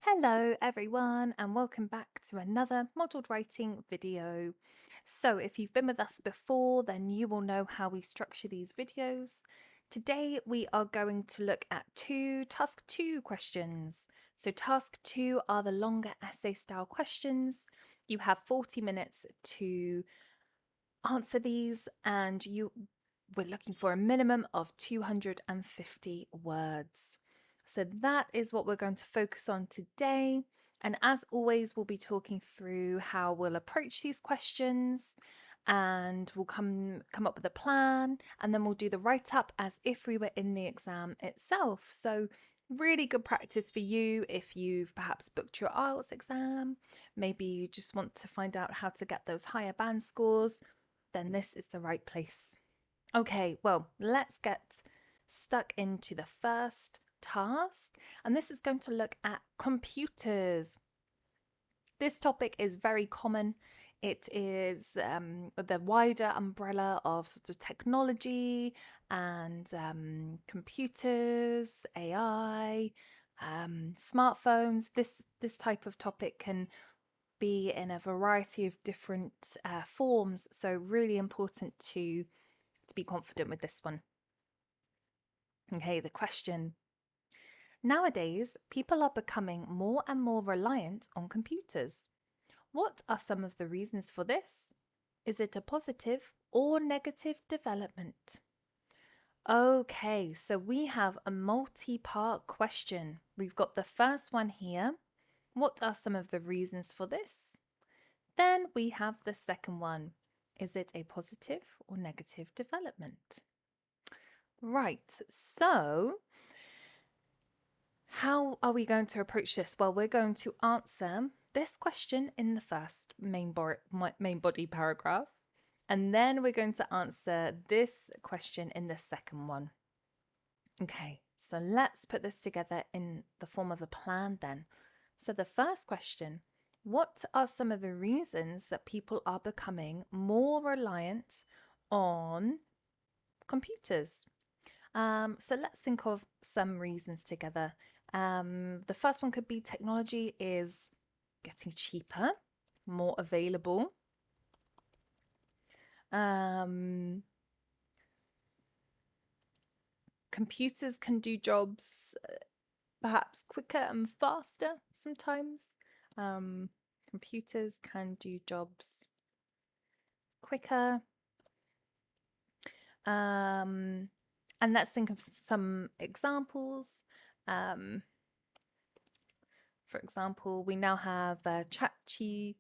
Hello everyone and welcome back to another modelled writing video. So if you've been with us before, then you will know how we structure these videos. Today we are going to look at task 2 questions. So task 2 are the longer essay style questions. You have 40 minutes to answer these and we're looking for a minimum of 250 words. So that is what we're going to focus on today. And as always, we'll be talking through how we'll approach these questions and we'll come up with a plan, and then we'll do the write-up as if we were in the exam itself. So really good practice for you if you've perhaps booked your IELTS exam, maybe you just want to find out how to get those higher band scores, then this is the right place. Okay, well, let's get stuck into the first task, and this is going to look at computers. This topic is very common. It is the wider umbrella of sort of technology and computers, AI, smartphones. This type of topic can be in a variety of different forms, so really important to be confident with this one. Okay, the question. Nowadays, people are becoming more and more reliant on computers. What are some of the reasons for this? Is it a positive or negative development? Okay, so we have a multi-part question. We've got the first one here. What are some of the reasons for this? Then we have the second one. Is it a positive or negative development? Right, so how are we going to approach this? Well, we're going to answer this question in the first main body paragraph, and then we're going to answer this question in the second one. Okay, so let's put this together in the form of a plan then. So the first question, what are some of the reasons that people are becoming more reliant on computers? So let's think of some reasons together. The first one could be technology is getting cheaper, more available. Computers can do jobs perhaps quicker and faster sometimes. Computers can do jobs quicker. And let's think of some examples. For example, we now have ChatGPT,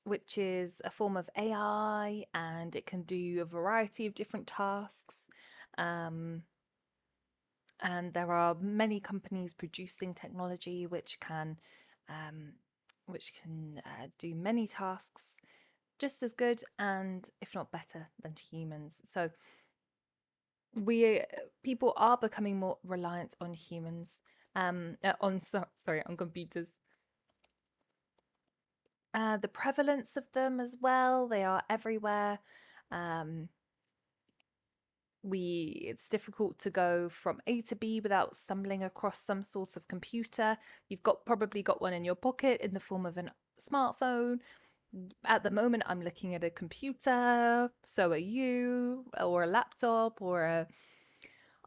which is a form of AI, and it can do a variety of different tasks. And there are many companies producing technology which can do many tasks just as good and if not better than humans. So people are becoming more reliant on humans, on computers. The prevalence of them as well, they are everywhere. It's difficult to go from A to B without stumbling across some sort of computer. You've probably got one in your pocket in the form of a smartphone. At the moment, I'm looking at a computer, so are you, or a laptop, or an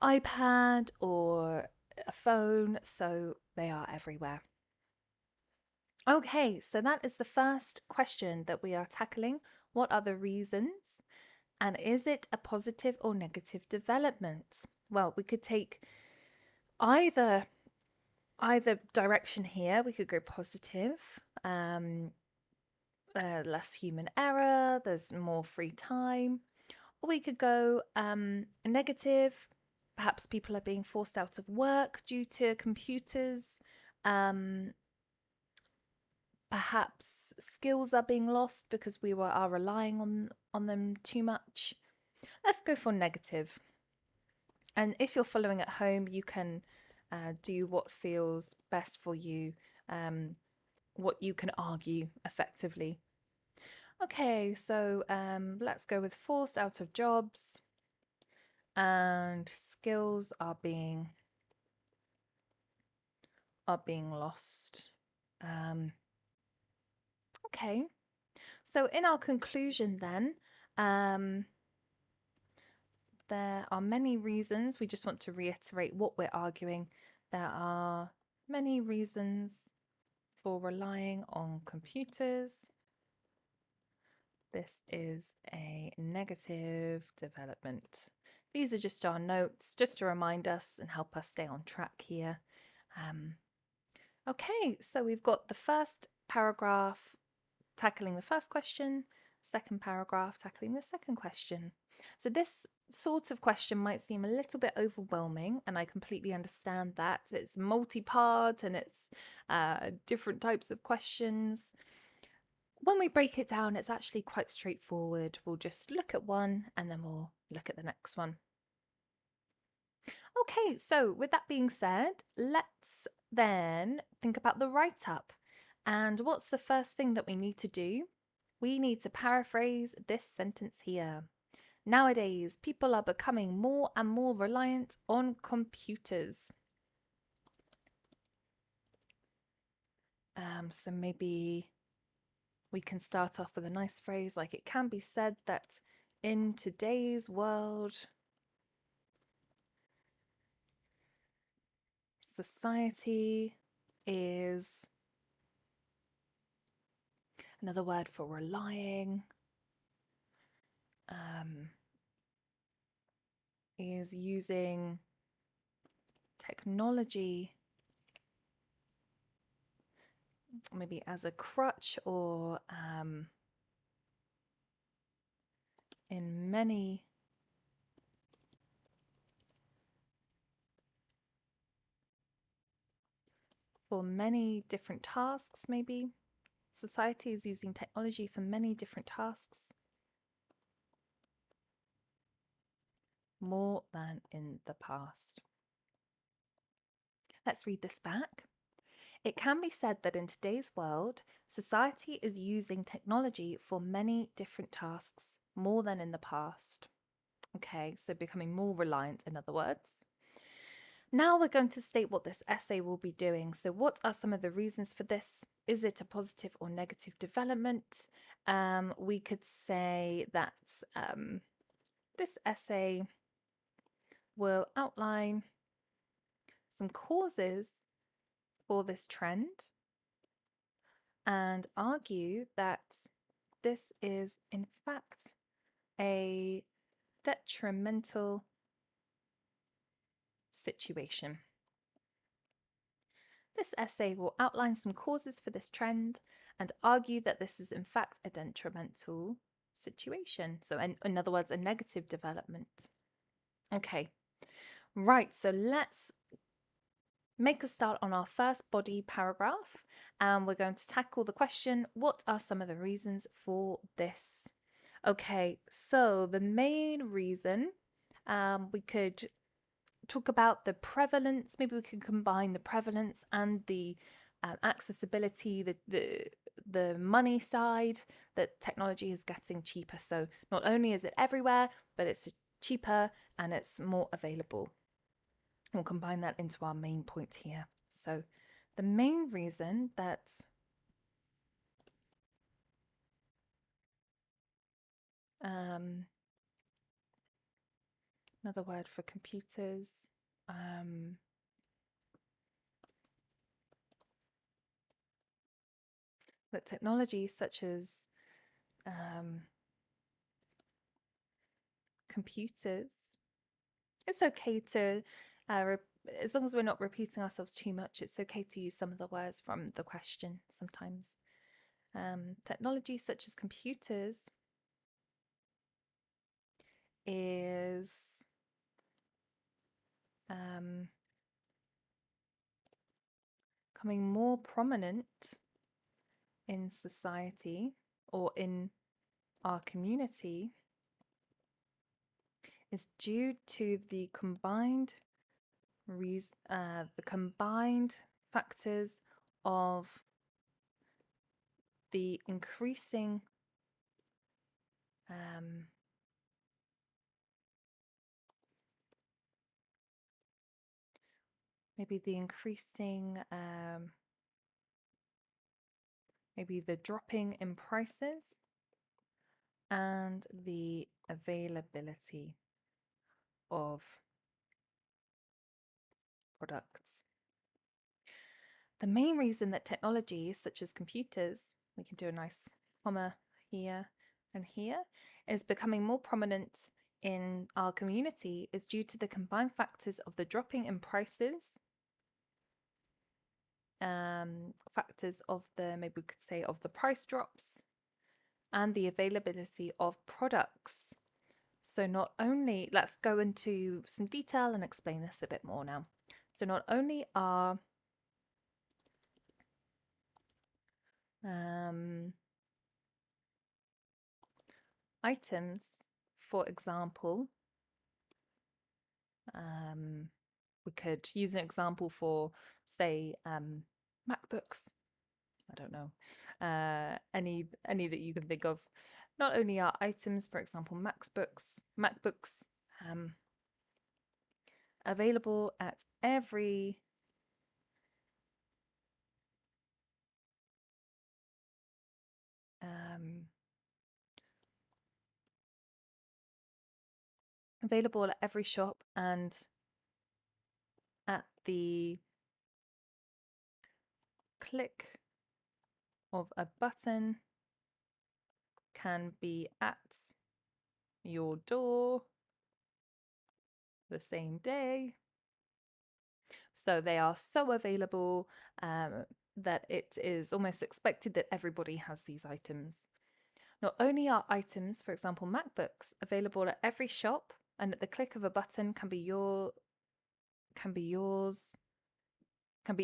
iPad, or a phone, so they are everywhere. Okay, so that is the first question that we are tackling. What are the reasons? And is it a positive or negative development? Well, we could take either direction here. We could go positive, less human error, there's more free time. Or we could go negative. Perhaps people are being forced out of work due to computers. Perhaps skills are being lost because we are relying on them too much. Let's go for negative. And if you're following at home, you can do what feels best for you, what you can argue effectively. Okay, so let's go with forced out of jobs. and skills are being lost. Okay, so in our conclusion then, there are many reasons. We just want to reiterate what we're arguing. There are many reasons for relying on computers. This is a negative development. These are just our notes, just to remind us and help us stay on track here. Okay, so we've got the first paragraph tackling the first question, second paragraph tackling the second question. So this sort of question might seem a little bit overwhelming, and I completely understand that. It's multi-part and it's different types of questions. When we break it down, it's actually quite straightforward. We'll just look at one and then we'll look at the next one. Okay, so with that being said, let's then think about the write-up. And what's the first thing that we need to do? We need to paraphrase this sentence here. Nowadays, people are becoming more and more reliant on computers. So maybe we can start off with a nice phrase like, it can be said that in today's world, society is another word for relying, is using technology maybe as a crutch or in many for many different tasks. Maybe society is using technology for many different tasks, more than in the past. Let's read this back. It can be said that in today's world, society is using technology for many different tasks, more than in the past. Okay, so becoming more reliant, in other words. Now we're going to state what this essay will be doing. So what are some of the reasons for this? Is it a positive or negative development? We could say that this essay will outline some causes for this trend and argue that this is in fact a detrimental situation. This essay will outline some causes for this trend and argue that this is in fact a detrimental situation. So in other words, a negative development. Okay, right, so let's make a start on our first body paragraph, and we're going to tackle the question, what are some of the reasons for this? Okay, so the main reason, we could talk about the prevalence. Maybe we can combine the prevalence and the accessibility, the money side, that technology is getting cheaper. So not only is it everywhere, but it's cheaper and it's more available. We'll combine that into our main point here. So the main reason that another word for computers, that technology such as computers, it's okay to as long as we're not repeating ourselves too much, it's okay to use some of the words from the question sometimes. Technology such as computers is becoming more prominent in society or in our community is due to the combined factors of the increasing maybe the increasing, maybe the dropping in prices and the availability of products. The main reason that technology, such as computers, we can do a nice comma here and here, is becoming more prominent in our community is due to the combined factors of the dropping in prices, factors of the, maybe we could say, of the price drops, and the availability of products. So not only, let's go into some detail and explain this a bit more now. So not only are items, for example, we could use an example for, say, MacBooks. I don't know, any that you can think of. Not only are items, for example, MacBooks, available at every shop, and at the click of a button can be at your door the same day. So they are so available that it is almost expected that everybody has these items. Not only are items, for example, MacBooks, available at every shop and at the click of a button can be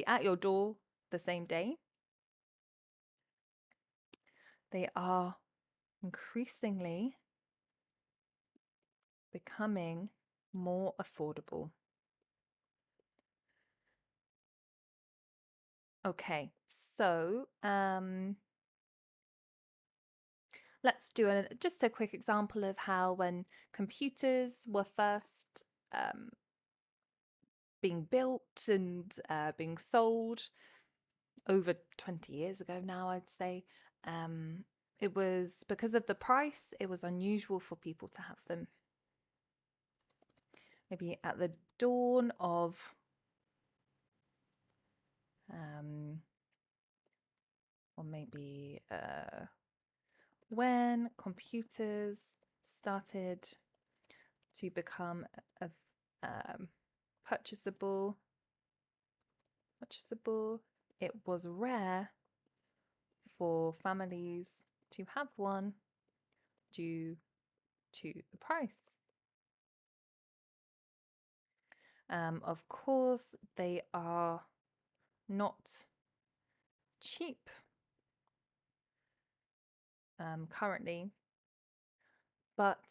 at your door the same day, they are increasingly becoming more affordable. Okay, so let's do just a quick example of how when computers were first being built and being sold over 20 years ago now, I'd say. It was because of the price, it was unusual for people to have them. Maybe at the dawn of or maybe when computers started to become purchasable, it was rare for families to have one due to the price. Of course, they are not cheap currently, but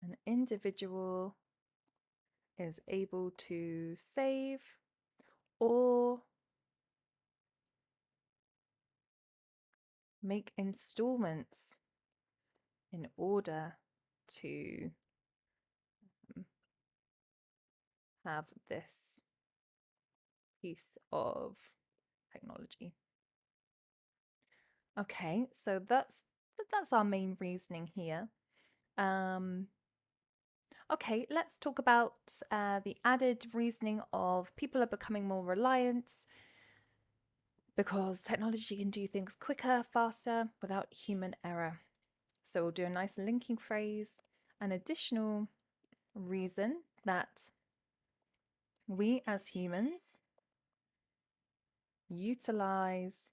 an individual is able to save or make installments in order to have this piece of technology. Okay, so that's our main reasoning here. Okay, let's talk about the added reasoning of people are becoming more reliant because technology can do things quicker, faster, without human error. So we'll do a nice linking phrase, an additional reason that we as humans utilize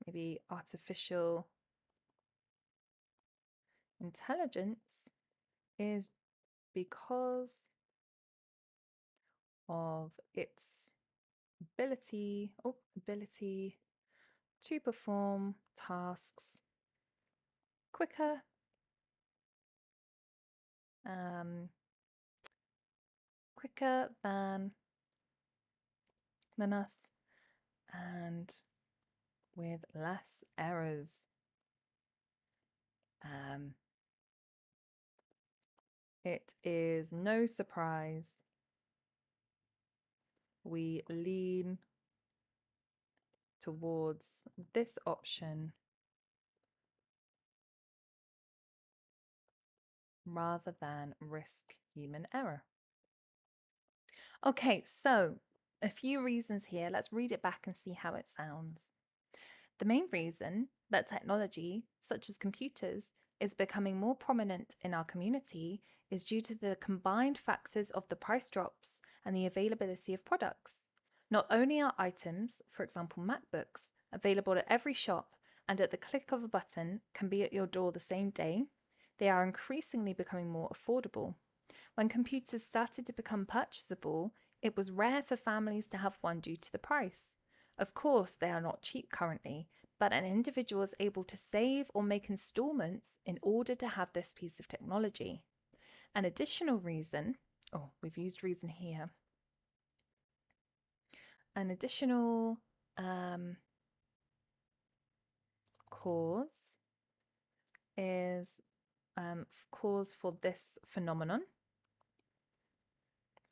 maybe artificial intelligence is because of its ability to perform tasks quicker, quicker than us, and with less errors. It is no surprise we lean towards this option rather than risk human error. Okay, so a few reasons here. Let's read it back and see how it sounds. The main reason that technology, such as computers, is becoming more prominent in our community is due to the combined factors of the price drops and the availability of products. Not only are items, for example MacBooks, available at every shop and at the click of a button can be at your door the same day, they are increasingly becoming more affordable. When computers started to become purchasable, it was rare for families to have one due to the price. Of course, they are not cheap currently, but an individual is able to save or make installments in order to have this piece of technology. An additional reason, oh, we've used reason here. An additional cause is cause for this phenomenon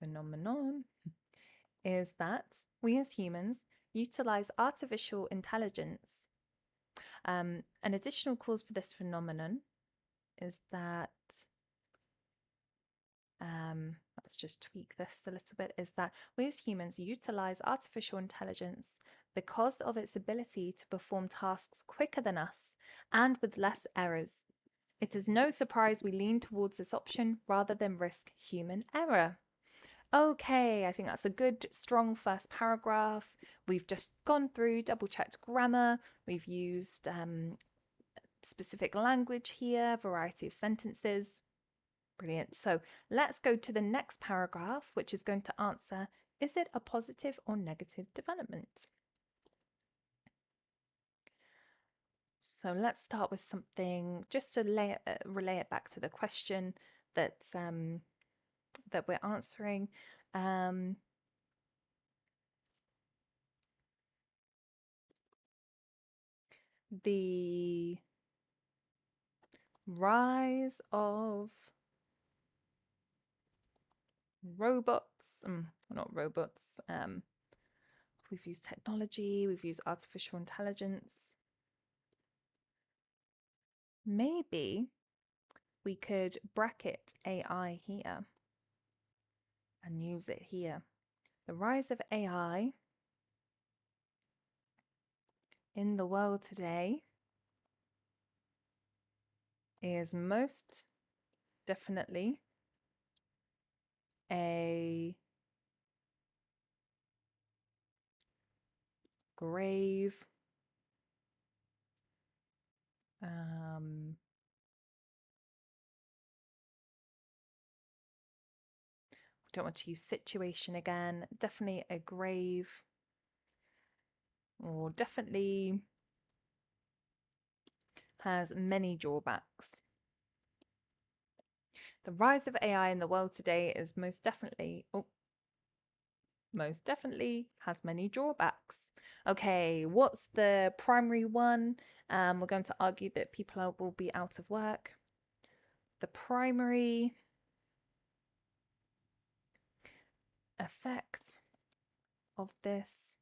is that we as humans utilize artificial intelligence. An additional cause for this phenomenon is that, let's just tweak this a little bit, is that we as humans utilize artificial intelligence because of its ability to perform tasks quicker than us and with less errors. It is no surprise we lean towards this option rather than risk human error. Okay, I think that's a good, strong first paragraph. We've just gone through, double-checked grammar. We've used specific language here, variety of sentences. Brilliant. So let's go to the next paragraph, which is going to answer, is it a positive or negative development? So let's start with something just to relay it back to the question that we're answering. The rise of robots, not robots, we've used technology, we've used artificial intelligence. Maybe we could bracket AI here and use it here. The rise of AI in the world today is most definitely a grave don't want to use situation again, definitely a grave, or definitely has many drawbacks. The rise of AI in the world today is most definitely has many drawbacks. Okay, what's the primary one? We're going to argue that people will be out of work. The primary effect of this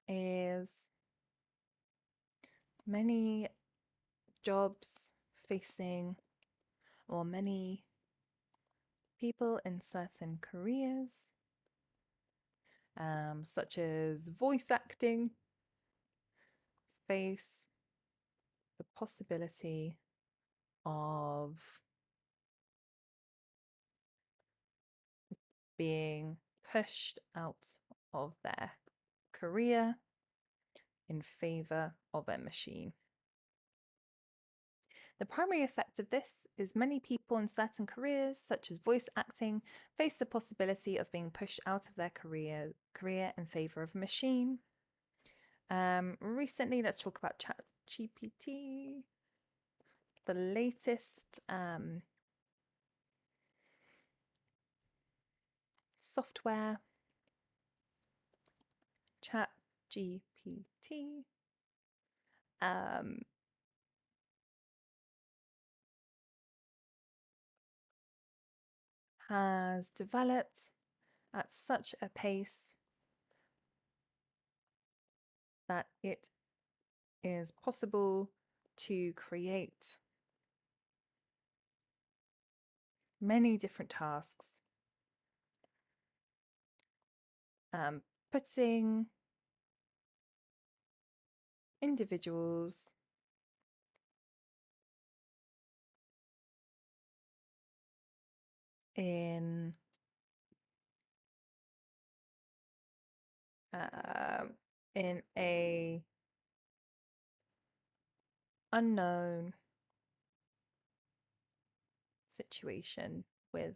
is many jobs facing, or many people in certain careers, such as voice acting, face the possibility of being pushed out of their career in favor of a machine. The primary effect of this is many people in certain careers, such as voice acting, face the possibility of being pushed out of their career in favor of a machine. Recently, let's talk about ChatGPT. The latest software, ChatGPT, has developed at such a pace that it is possible to create many different tasks, putting individuals in a unknown situation with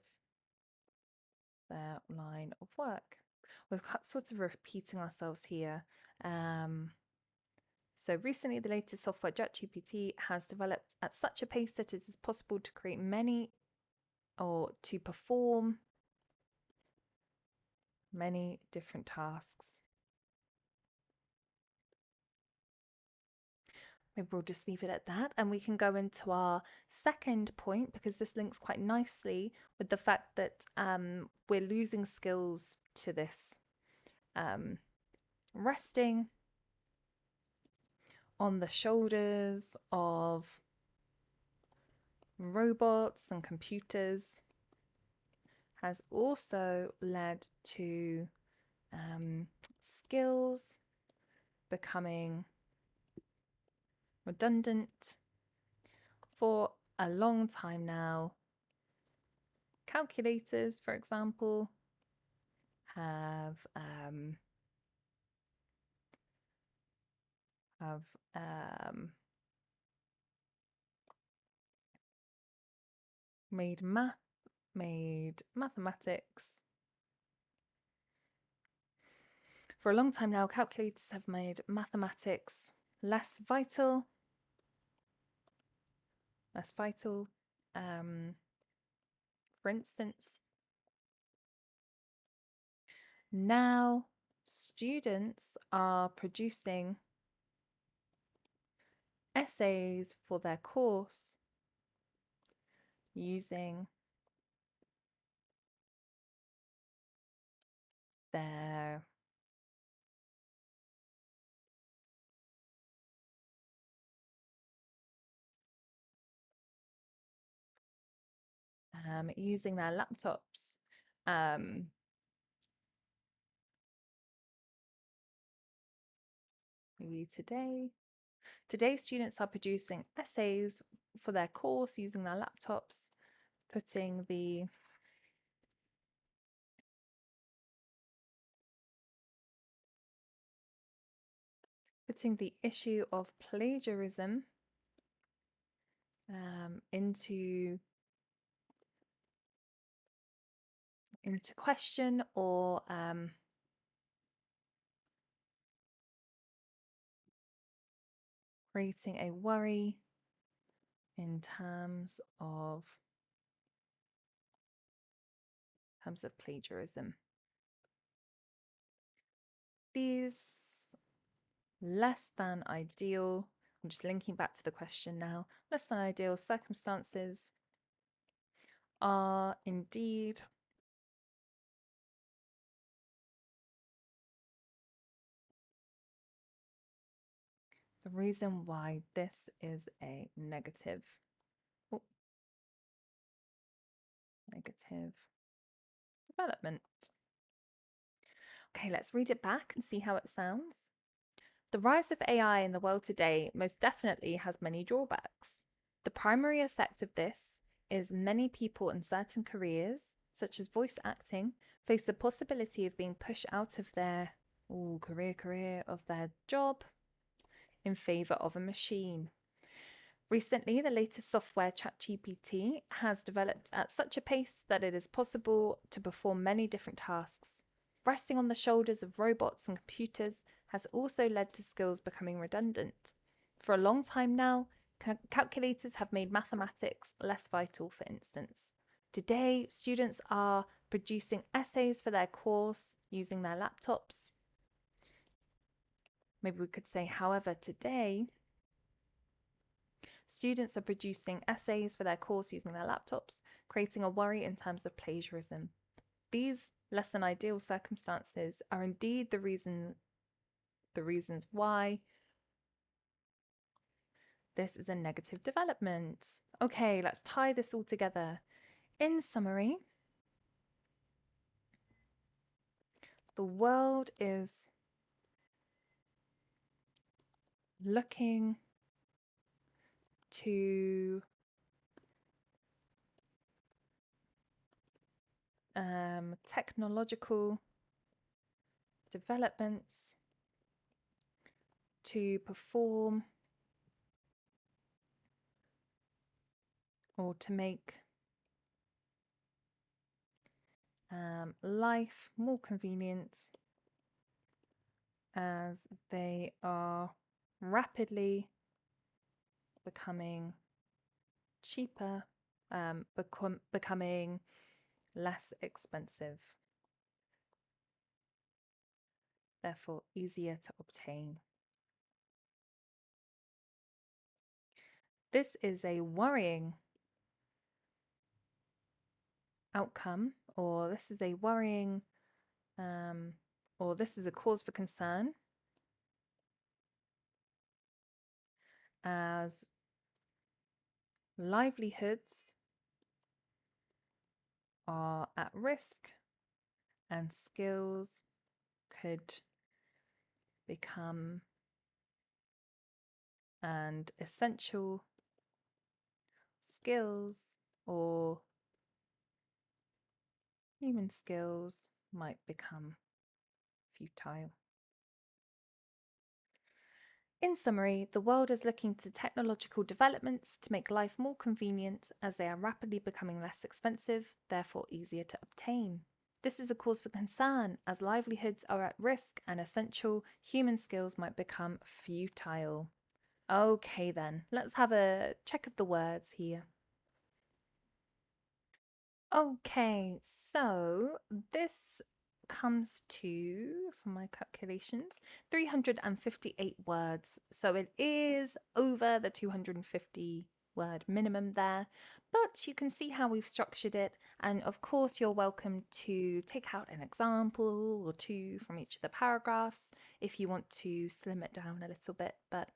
their line of work. We're sort of repeating ourselves here. So recently, the latest software, ChatGPT, has developed at such a pace that it is possible to create many or to perform many different tasks. Maybe we'll just leave it at that, and we can go into our second point, because this links quite nicely with the fact that we're losing skills to this. Resting on the shoulders of robots and computers has also led to skills becoming redundant. For a long time now, calculators, for example, have made mathematics. For a long time now, calculators have made mathematics less vital. For instance, now students are producing essays for their course using their laptops. Maybe today students are producing essays for their course using their laptops, putting the issue of plagiarism into question, or creating a worry in terms of plagiarism. These less than ideal, I'm just linking back to the question now, less than ideal circumstances are indeed the reason why this is a negative development. Okay, let's read it back and see how it sounds. The rise of AI in the world today most definitely has many drawbacks. The primary effect of this is many people in certain careers, such as voice acting, face the possibility of being pushed out of their job in favor of a machine. Recently, the latest software, ChatGPT, has developed at such a pace that it is possible to perform many different tasks. Resting on the shoulders of robots and computers has also led to skills becoming redundant. For a long time now, calculators have made mathematics less vital, for instance. Today, students are producing essays for their course using their laptops. Maybe we could say, however, today, Students are producing essays for their course using their laptops, creating a worry in terms of plagiarism. These less than ideal circumstances are indeed the reasons why this is a negative development. Okay, let's tie this all together. In summary, the world is looking to technological developments to perform or to make life more convenient as they are rapidly becoming cheaper, becoming less expensive, therefore easier to obtain. This is a worrying outcome, or this is a worrying, or this is a cause for concern, as livelihoods are at risk and skills could become and essential skills or human skills might become futile. In summary, the world is looking to technological developments to make life more convenient as they are rapidly becoming less expensive, therefore easier to obtain. This is a cause for concern as livelihoods are at risk and essential human skills might become futile. Okay then, let's have a check of the words here. Okay, so this comes to, from my calculations, 358 words. So it is over the 250 word minimum there, but you can see how we've structured it. And of course, you're welcome to take out an example or two from each of the paragraphs if you want to slim it down a little bit. But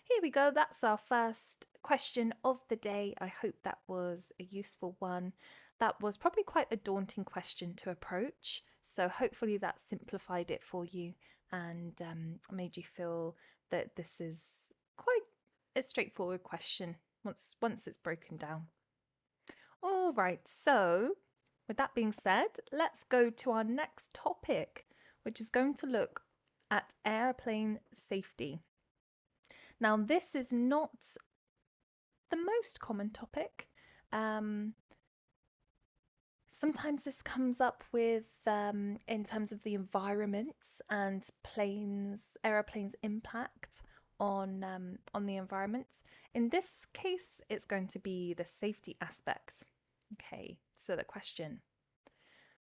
here we go. That's our first question of the day. I hope that was a useful one. That was probably quite a daunting question to approach. So hopefully that simplified it for you and made you feel that this is quite a straightforward question once it's broken down. All right, so with that being said, let's go to our next topic, which is going to look at airplane safety. Now, this is not the most common topic. Sometimes this comes up with in terms of the environment and aeroplanes' impact on the environment. In this case, it's going to be the safety aspect. Okay, so the question.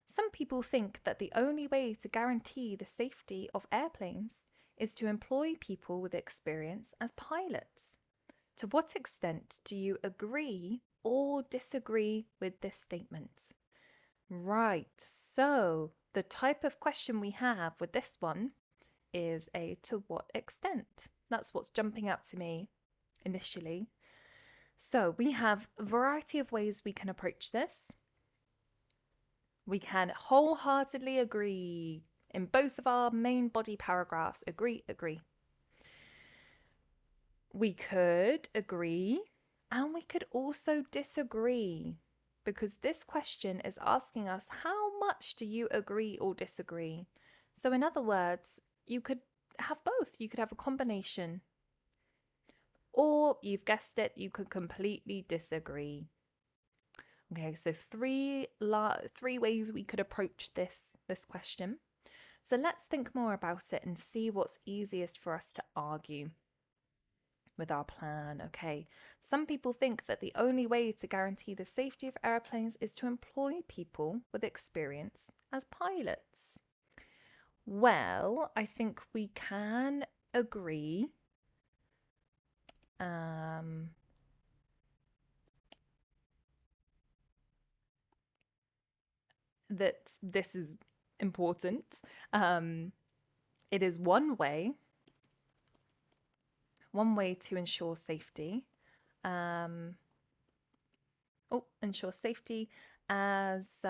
Some people think that the only way to guarantee the safety of airplanes is to employ people with experience as pilots. To what extent do you agree or disagree with this statement? Right, so the type of question we have with this one is a to what extent? That's what's jumping out to me initially. So we have a variety of ways we can approach this. We can wholeheartedly agree in both of our main body paragraphs. Agree. We could agree and we could also disagree, because this question is asking us how much do you agree or disagree. So in other words, you could have both. You could have a combination. Or you've guessed it, you could completely disagree. Okay, so three ways we could approach this question. So let's think more about it and see what's easiest for us to argue with our plan. Okay, some people think that the only way to guarantee the safety of airplanes is to employ people with experience as pilots. Well, I think we can agree that this is important. It is one way to ensure safety. Ensure safety as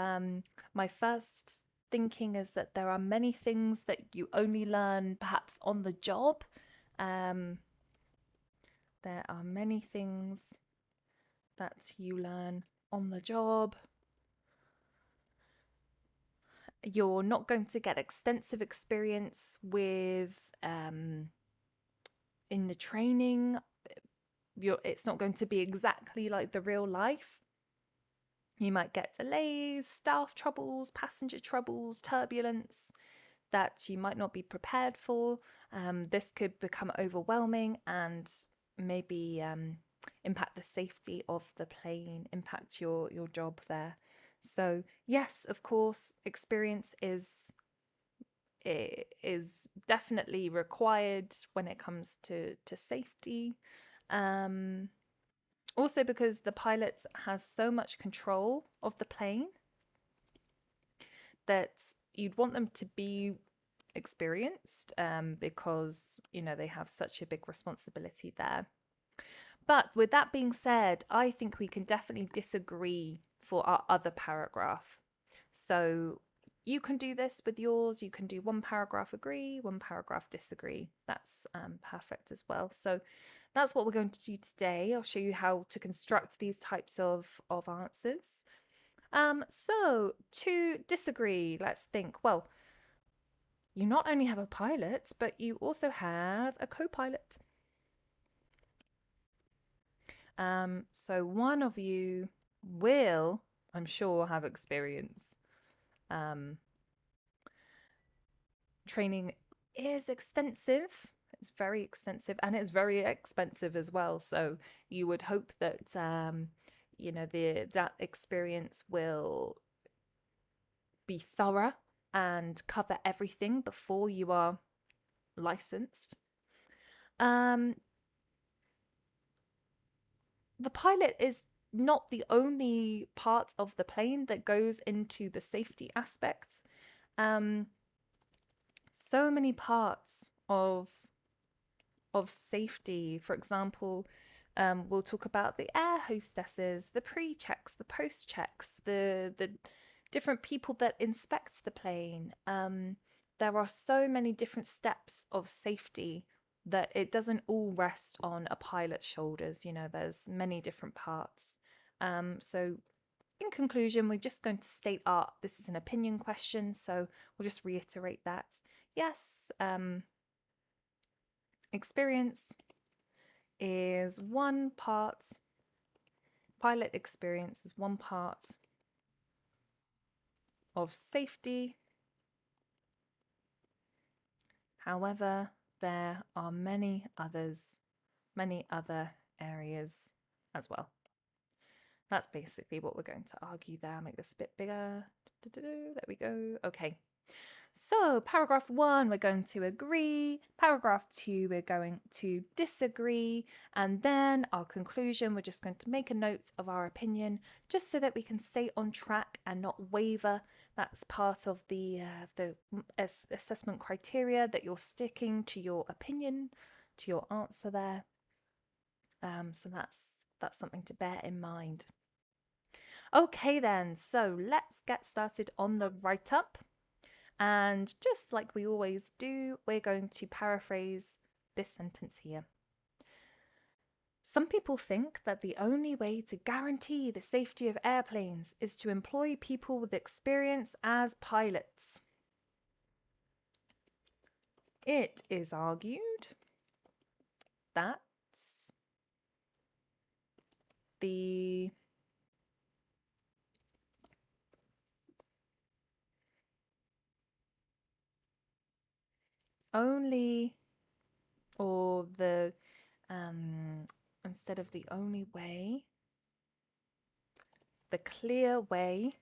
my first thinking is that there are many things that you only learn perhaps on the job. There are many things that you learn on the job. You're not going to get extensive experience with in the training. It's not going to be exactly like the real life. You might get delays, staff troubles, passenger troubles, turbulence that you might not be prepared for. This could become overwhelming and maybe impact the safety of the plane, impact your job there. So yes, of course, experience is definitely required when it comes to safety. Also because the pilot has so much control of the plane that you'd want them to be experienced because, they have such a big responsibility there. But with that being said, I think we can definitely disagree for our other paragraph. So you can do this with yours. You can do one paragraph agree, one paragraph disagree. That's perfect as well. So that's what we're going to do today. I'll show you how to construct these types of answers. So to disagree, let's think, well, you not only have a pilot, but you also have a co-pilot. So one of you will, I'm sure, have experience. Training is extensive. It's very extensive and it's very expensive as well. So you would hope that that experience will be thorough and cover everything before you are licensed. The pilot is not the only part of the plane that goes into the safety aspect. So many parts of safety. For example, we'll talk about the air hostesses, the pre-checks, the post-checks, the different people that inspect the plane. There are so many different steps of safety that it doesn't all rest on a pilot's shoulders. There's many different parts. So in conclusion, we're just going to state this is an opinion question, so we'll just reiterate that. Yes, experience is one part, pilot experience is one part of safety. However, there are many other areas as well. That's basically what we're going to argue there. I'll make this a bit bigger. There we go. Okay. So paragraph 1, we're going to agree. Paragraph 2, we're going to disagree. And then our conclusion, we're just going to make a note of our opinion just so that we can stay on track and not waver. That's part of the assessment criteria, that you're sticking to your opinion, to your answer there. So that's something to bear in mind. Okay then, so let's get started on the write-up. And just like we always do, we're going to paraphrase this sentence here. Some people think that the only way to guarantee the safety of airplanes is to employ people with experience as pilots. It is argued that the only, or the instead of the only way, the clear way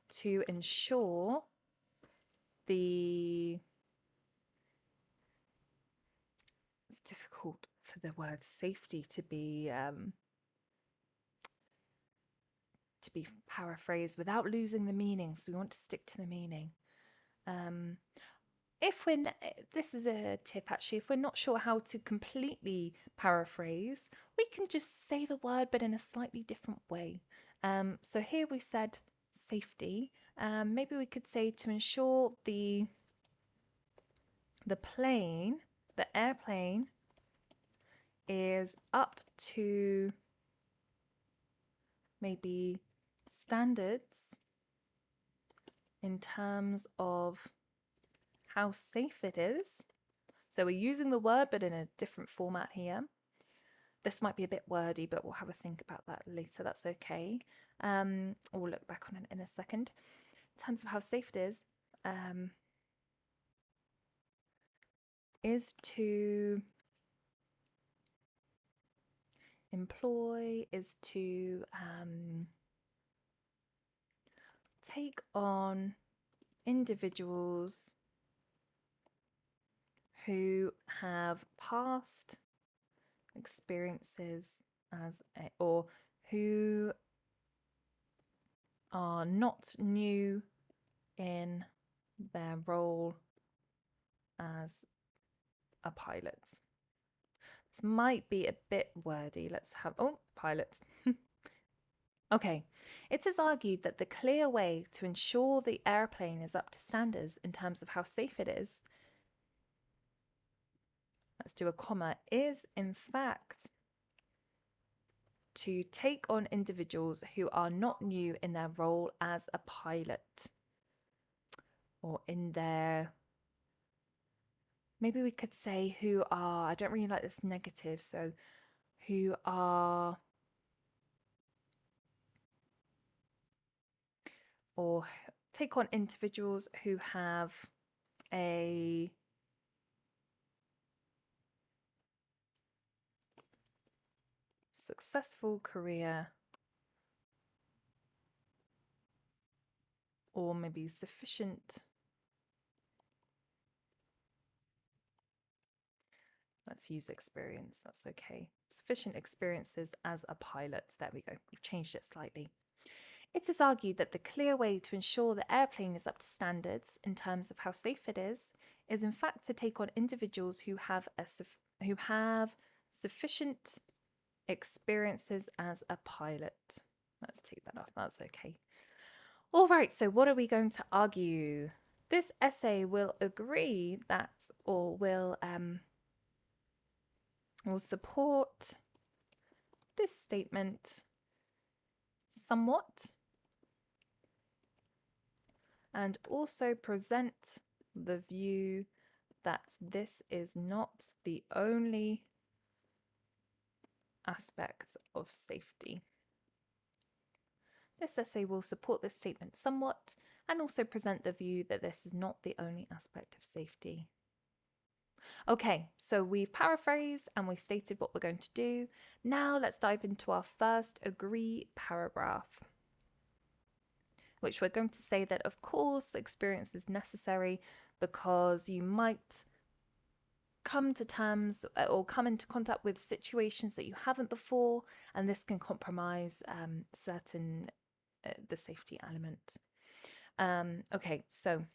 to ensure it's difficult for the word safety to be be paraphrased without losing the meaning. So we want to stick to the meaning. This is a tip actually, if we're not sure how to completely paraphrase, we can just say the word but in a slightly different way. So here we said safety. Maybe we could say to ensure the airplane is up to maybe standards in terms of how safe it is. So we're using the word but in a different format here. This might be a bit wordy, but we'll have a think about that later. That's okay. We'll look back on it in a second. In terms of how safe it is to employ, is to take on individuals who have past experiences or who are not new in their role as a pilot. This might be a bit wordy. Let's have, pilot. Okay, it is argued that the clear way to ensure the airplane is up to standards in terms of how safe it is, let's do a comma, is in fact to take on individuals who are not new in their role as a pilot, or in their, maybe we could say who are, I don't really like this negative, so who are, or take on individuals who have a successful career, or maybe sufficient, let's use experience, that's okay, sufficient experiences as a pilot. There we go, we've changed it slightly. It is argued that the clear way to ensure the airplane is up to standards in terms of how safe it is in fact to take on individuals who have sufficient experiences as a pilot. Let's take that off, that's okay. All right, so what are we going to argue? This essay will agree that, or will support this statement somewhat, and also present the view that this is not the only aspect of safety. This essay will support this statement somewhat and also present the view that this is not the only aspect of safety. Okay, so we've paraphrased and we've stated what we're going to do. Now let's dive into our first agree paragraph, which we're going to say that, of course, experience is necessary because you might come to terms or come into contact with situations that you haven't before, and this can compromise the safety element. Okay, so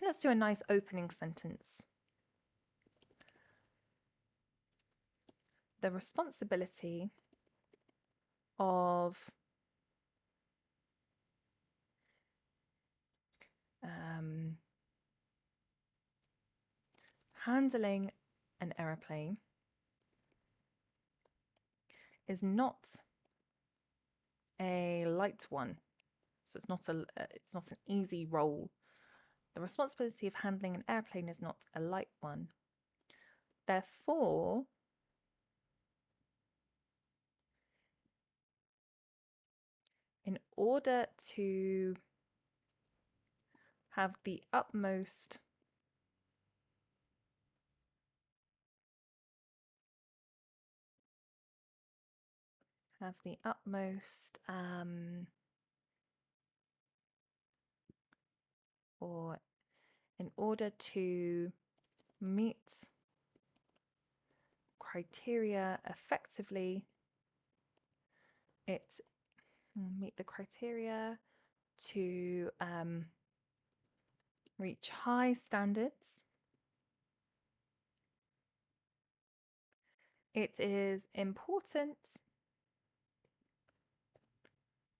let's do a nice opening sentence. The responsibility of handling an aeroplane is not a light one. So it's not an easy role. The responsibility of handling an airplane is not a light one. Therefore, in order to have the utmost or in order to meet criteria effectively, it meet the criteria to reach high standards. It is important,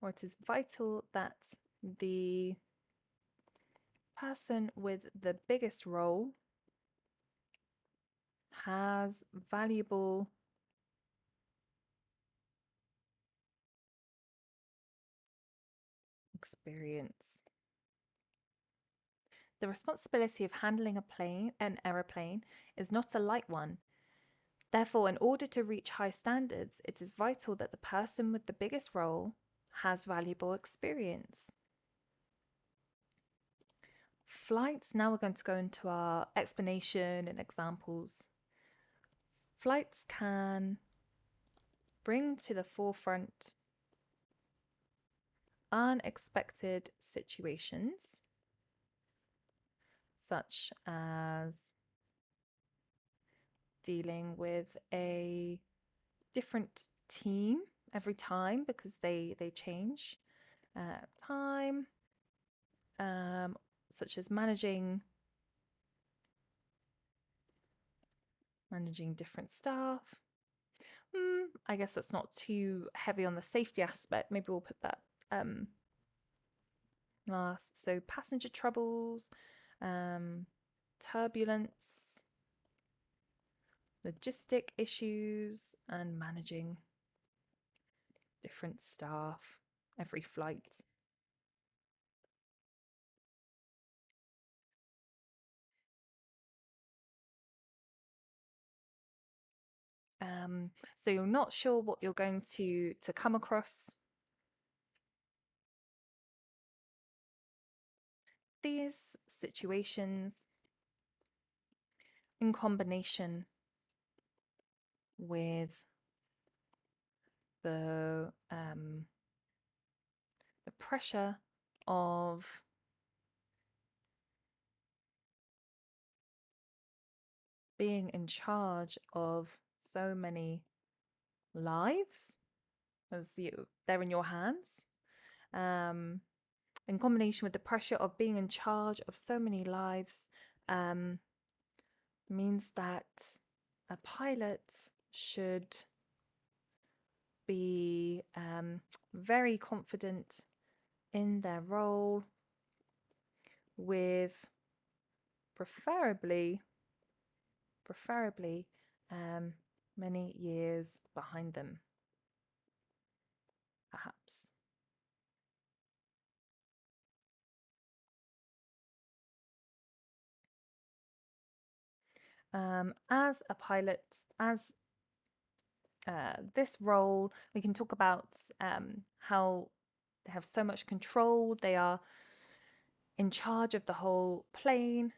or it is vital, that the person with the biggest role has valuable experience. The responsibility of handling an aeroplane, is not a light one. Therefore, in order to reach high standards, it is vital that the person with the biggest role has valuable experience. Flights, now we're going to go into our explanation and examples. Flights can bring to the forefront unexpected situations, such as dealing with a different team every time because they change time, such as managing different staff. I guess that's not too heavy on the safety aspect. Maybe we'll put that last. So passenger troubles, turbulence, logistic issues, and managing different staff every flight. So you're not sure what you're going to come across. These situations, in combination with the pressure of being in charge of so many lives, as they're in your hands, in combination with the pressure of being in charge of so many lives, means that a pilot should be very confident in their role, with preferably many years behind them, perhaps. As a pilot, as this role, we can talk about how they have so much control. They are in charge of the whole plane.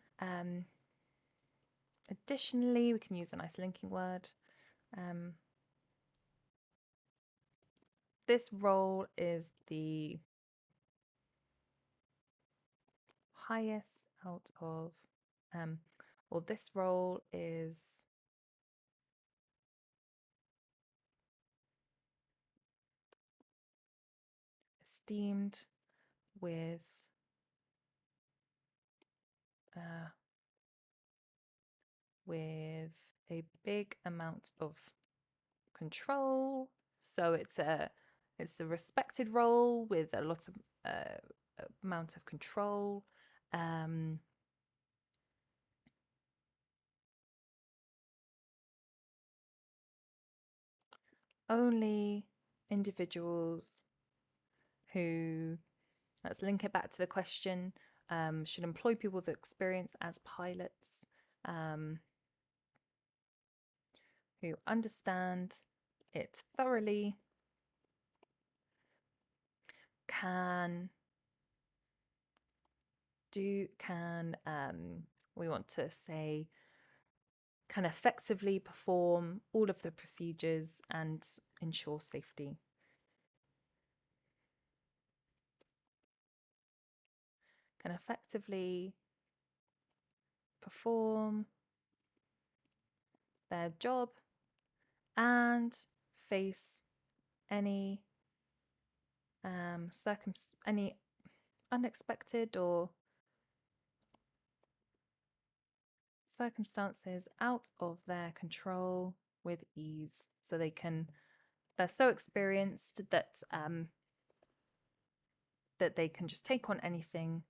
Additionally, we can use a nice linking word. This role is the highest out of, or this role is esteemed with a big amount of control. So it's a respected role with a lot of amount of control. Only individuals who, let's link it back to the question, should employ people with experience as pilots, who understand it thoroughly, can we want to say can effectively perform all of the procedures and ensure safety. Can effectively perform their job and face any any unexpected or circumstances out of their control with ease. So they're so experienced that that they can just take on anything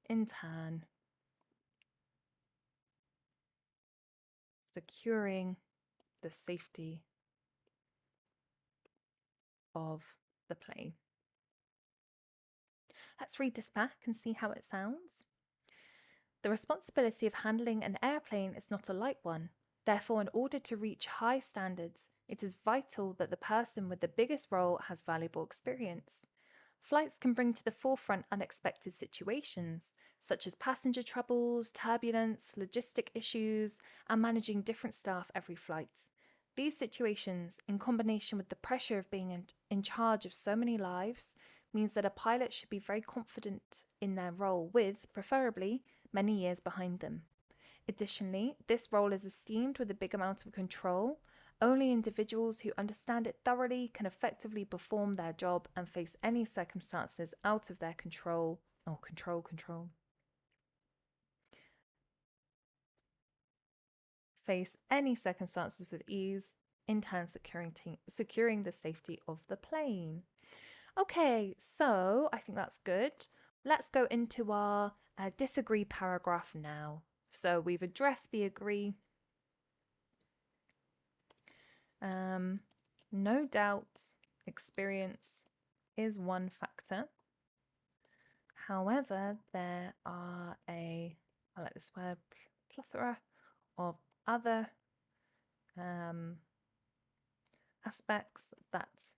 in turn, securing the safety of the plane. Let's read this back and see how it sounds. The responsibility of handling an airplane is not a light one. Therefore, in order to reach high standards, it is vital that the person with the biggest role has valuable experience. Flights can bring to the forefront unexpected situations, such as passenger troubles, turbulence, logistic issues, and managing different staff every flight. These situations, in combination with the pressure of being in charge of so many lives, means that a pilot should be very confident in their role with, preferably, many years behind them. Additionally, this role is esteemed with a big amount of control. Only individuals who understand it thoroughly can effectively perform their job and face any circumstances out of their control. Oh, control. Face any circumstances with ease, in turn securing the safety of the plane. Okay, so I think that's good. Let's go into our disagree paragraph now. So we've addressed the agree. No doubt experience is one factor. However, there are I like this word, plethora of other aspects that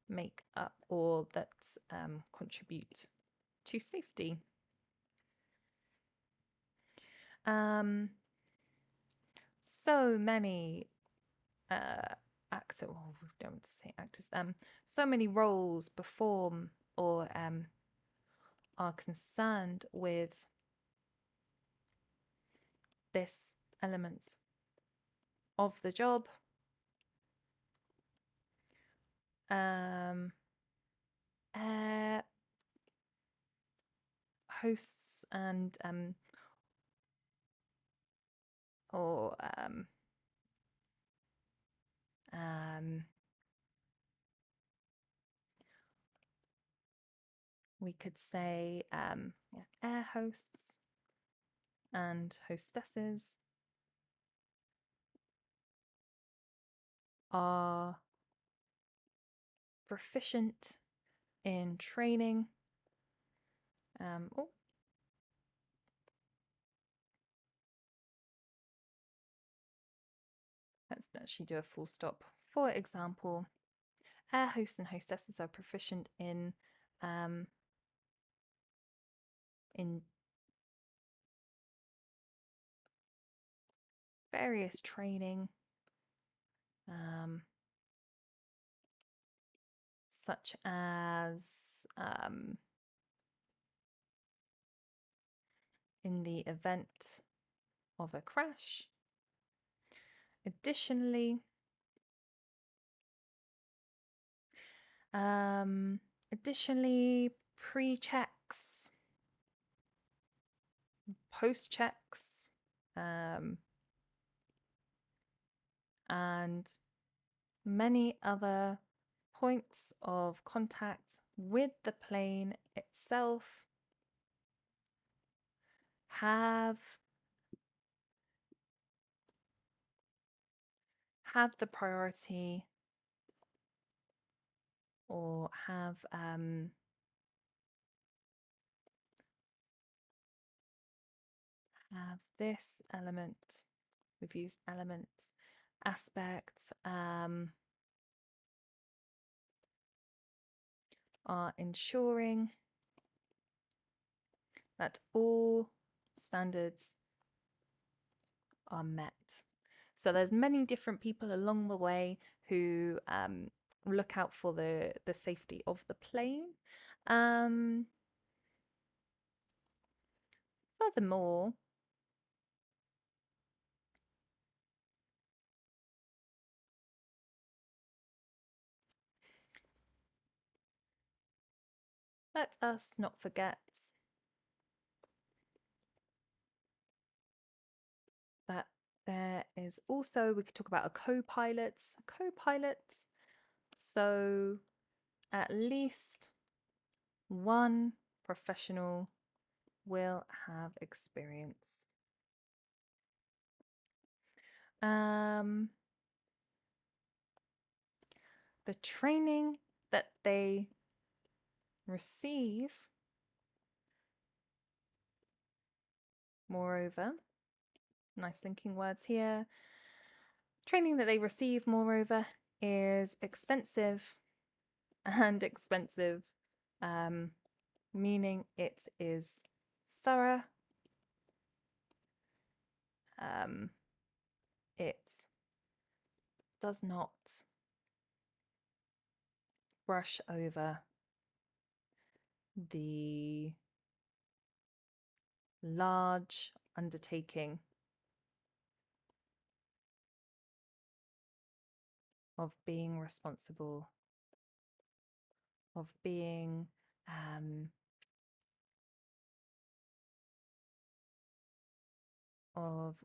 make up or that contribute to safety. So many we don't say actors. So many roles perform or are concerned with this element of the job. Air hosts and we could say air hosts and hostesses are proficient in training. Let's actually do a full stop. For example, air hosts and hostesses are proficient in various training, such as in the event of a crash. Additionally, pre-checks, post-checks, and many other points of contact with the plane itself have the priority or have this element. We've used elements, aspects, are ensuring that all standards are met. So there's many different people along the way who look out for the safety of the plane. Furthermore, let us not forget that there is also, we could talk about a co-pilot. So at least one professional will have experience. The training that they receive, moreover, nice linking words here. Training that they receive, moreover, is extensive and expensive, meaning it is thorough. It does not brush over the large undertaking of being responsible, of being of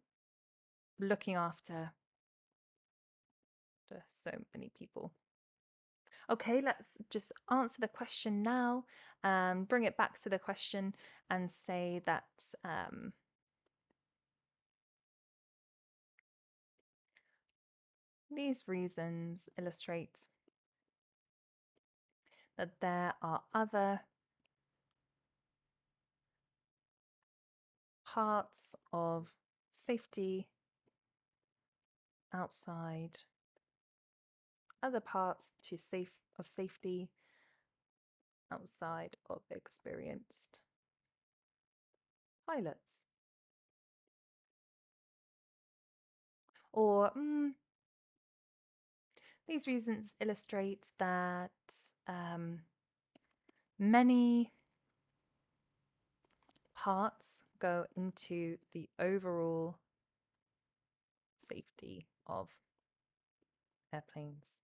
looking after so many people. Okay, let's just answer the question now, bring it back to the question and say that these reasons illustrate that there are other parts of safety outside, other parts of safety outside of experienced pilots. Or these reasons illustrate that many parts go into the overall safety of airplanes.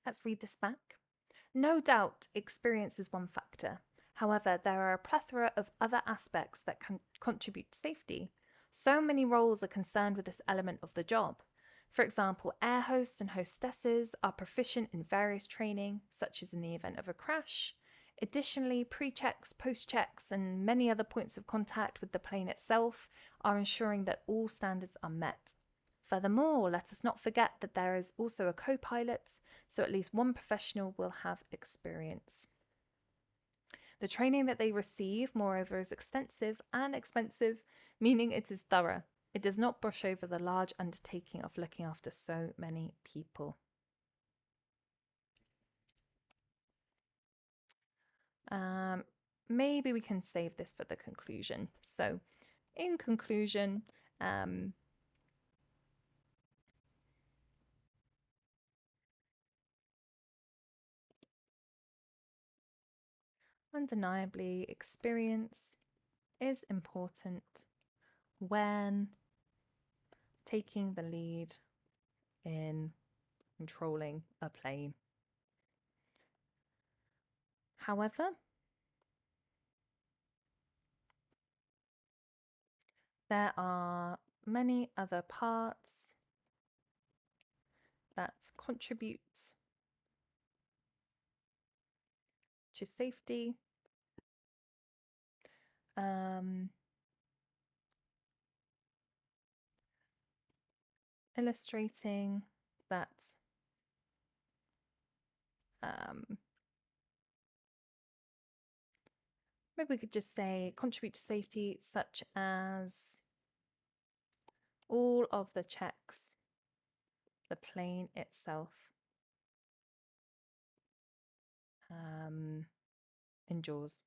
Let's read this back. No doubt experience is one factor. However, there are a plethora of other aspects that can contribute to safety. So many roles are concerned with this element of the job. For example, air hosts and hostesses are proficient in various training, such as in the event of a crash. Additionally, pre-checks, post-checks, and many other points of contact with the plane itself are ensuring that all standards are met. Furthermore, let us not forget that there is also a co-pilot, so at least one professional will have experience. The training that they receive, moreover, is extensive and expensive, meaning it is thorough. It does not brush over the large undertaking of looking after so many people. Maybe we can save this for the conclusion. So, in conclusion, undeniably, experience is important when taking the lead in controlling a plane. However, there are many other parts that contribute to safety. Illustrating that maybe we could just say contribute to safety, such as all of the checks the plane itself endures.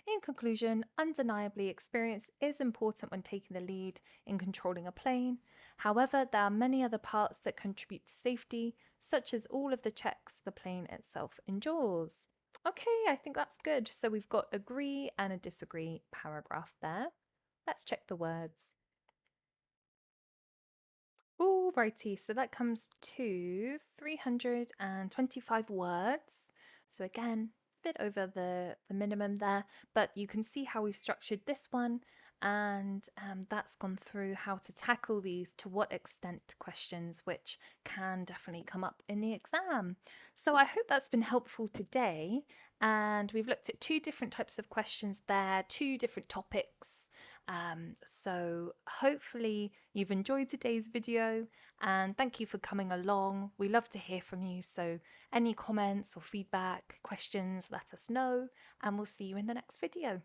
In conclusion, undeniably, experience is important when taking the lead in controlling a plane. However, there are many other parts that contribute to safety, such as all of the checks the plane itself endures. Okay, I think that's good. So we've got agree and a disagree paragraph there. Let's check the words. Alrighty, so that comes to 325 words. So again, bit over the minimum there, but you can see how we've structured this one, and that's gone through how to tackle these to what extent questions, which can definitely come up in the exam. So I hope that's been helpful today, and we've looked at two different types of questions there, two different topics. So hopefully you've enjoyed today's video, and thank you for coming along. We love to hear from you, so any comments or feedback, questions, let us know, and we'll see you in the next video.